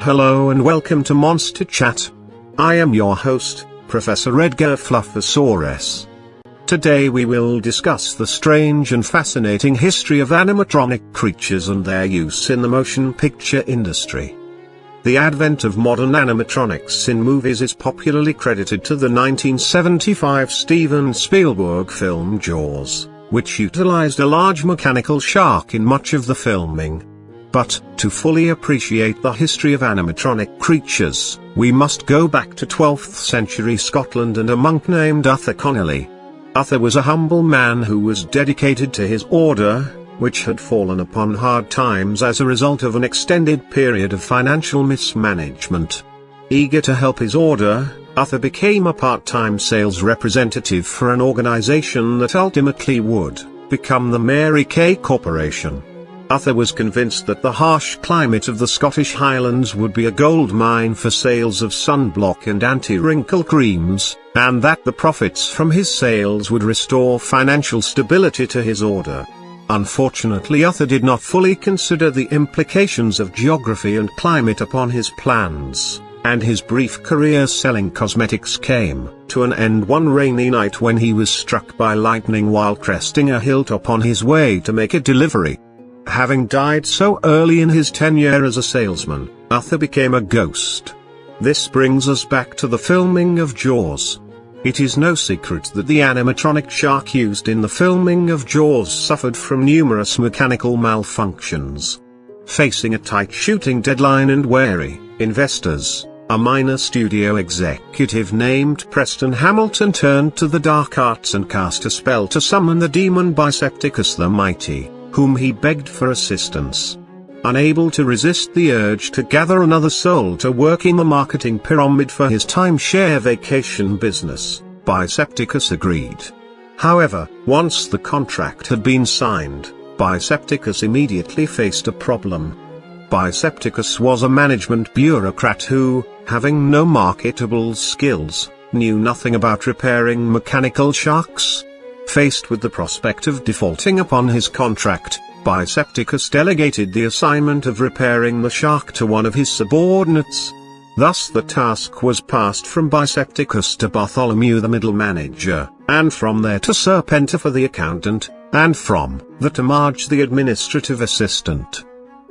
Hello and welcome to Monster Chat. I am your host, Professor Edgar Fluffosaurus. Today we will discuss the strange and fascinating history of animatronic creatures and their use in the motion picture industry. The advent of modern animatronics in movies is popularly credited to the 1975 Steven Spielberg film Jaws, which utilized a large mechanical shark in much of the filming. But, to fully appreciate the history of animatronic creatures, we must go back to 12th century Scotland and a monk named Uther Connolly. Uther was a humble man who was dedicated to his order, which had fallen upon hard times as a result of an extended period of financial mismanagement. Eager to help his order, Uther became a part-time sales representative for an organization that ultimately would become the Mary Kay Corporation. Uther was convinced that the harsh climate of the Scottish Highlands would be a gold mine for sales of sunblock and anti-wrinkle creams, and that the profits from his sales would restore financial stability to his order. Unfortunately, Uther did not fully consider the implications of geography and climate upon his plans, and his brief career selling cosmetics came to an end one rainy night when he was struck by lightning while cresting a hilltop on his way to make a delivery. Having died so early in his tenure as a salesman, Uther became a ghost. This brings us back to the filming of Jaws. It is no secret that the animatronic shark used in the filming of Jaws suffered from numerous mechanical malfunctions. Facing a tight shooting deadline and wary investors, a minor studio executive named Preston Hamilton turned to the dark arts and cast a spell to summon the demon Bisepticus the Mighty, whom he begged for assistance. Unable to resist the urge to gather another soul to work in the marketing pyramid for his timeshare vacation business, Bisepticus agreed. However, once the contract had been signed, Bisepticus immediately faced a problem. Bisepticus was a management bureaucrat who, having no marketable skills, knew nothing about repairing mechanical sharks. Faced with the prospect of defaulting upon his contract, Bisepticus delegated the assignment of repairing the shark to one of his subordinates. Thus the task was passed from Bisepticus to Bartholomew the middle manager, and from there to Sir Pentifer the accountant, and from there to Marge the administrative assistant.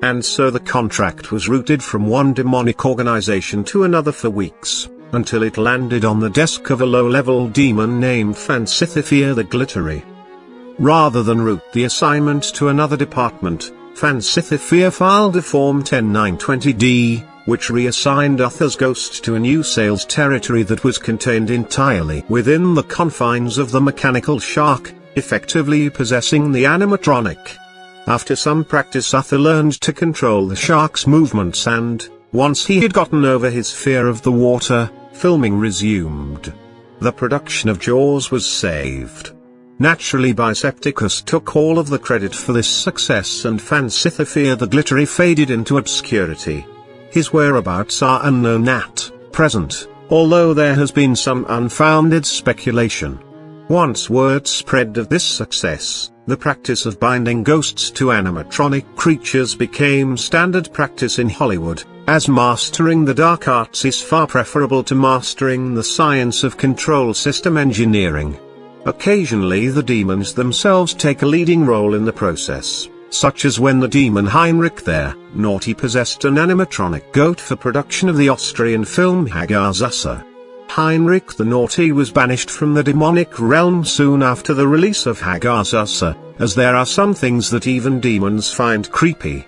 And so the contract was routed from one demonic organization to another for weeks, until it landed on the desk of a low-level demon named Fancifia the Glittery. Rather than route the assignment to another department, Fancifia filed a Form 10920D, which reassigned Uther's ghost to a new sales territory that was contained entirely within the confines of the mechanical shark, effectively possessing the animatronic. After some practice, Uther learned to control the shark's movements, and, once he had gotten over his fear of the water, filming resumed. The production of Jaws was saved. Naturally, Bisepticus took all of the credit for this success, and Fancifia the Glittery faded into obscurity. His whereabouts are unknown at present, although there has been some unfounded speculation. Once word spread of this success, the practice of binding ghosts to animatronic creatures became standard practice in Hollywood, as mastering the dark arts is far preferable to mastering the science of control system engineering. Occasionally the demons themselves take a leading role in the process, such as when the demon Heinrich the Naughty possessed an animatronic goat for production of the Austrian film Hagazussa. Heinrich the Naughty was banished from the demonic realm soon after the release of Hagazussa, as there are some things that even demons find creepy.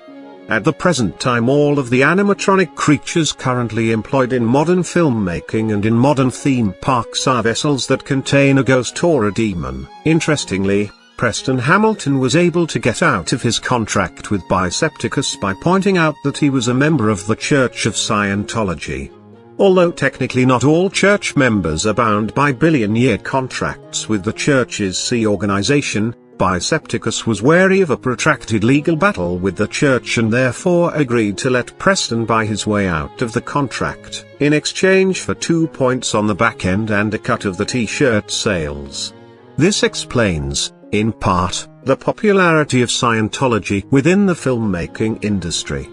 At the present time, all of the animatronic creatures currently employed in modern filmmaking and in modern theme parks are vessels that contain a ghost or a demon. Interestingly, Preston Hamilton was able to get out of his contract with Bisepticus by pointing out that he was a member of the Church of Scientology. Although technically not all church members are bound by billion-year contracts with the church's C organization, Bisepticus was wary of a protracted legal battle with the church and therefore agreed to let Preston buy his way out of the contract, in exchange for 2 points on the back end and a cut of the t-shirt sales. This explains, in part, the popularity of Scientology within the filmmaking industry.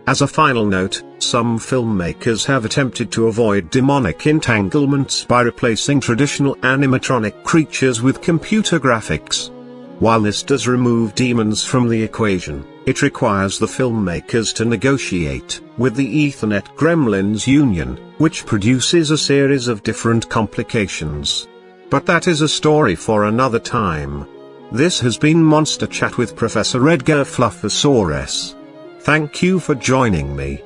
As a final note, some filmmakers have attempted to avoid demonic entanglements by replacing traditional animatronic creatures with computer graphics. While this does remove demons from the equation, it requires the filmmakers to negotiate with the Ethernet Gremlins Union, which produces a series of different complications. But that is a story for another time. This has been Monster Chat with Professor Edgar Fluffosaurus. Thank you for joining me.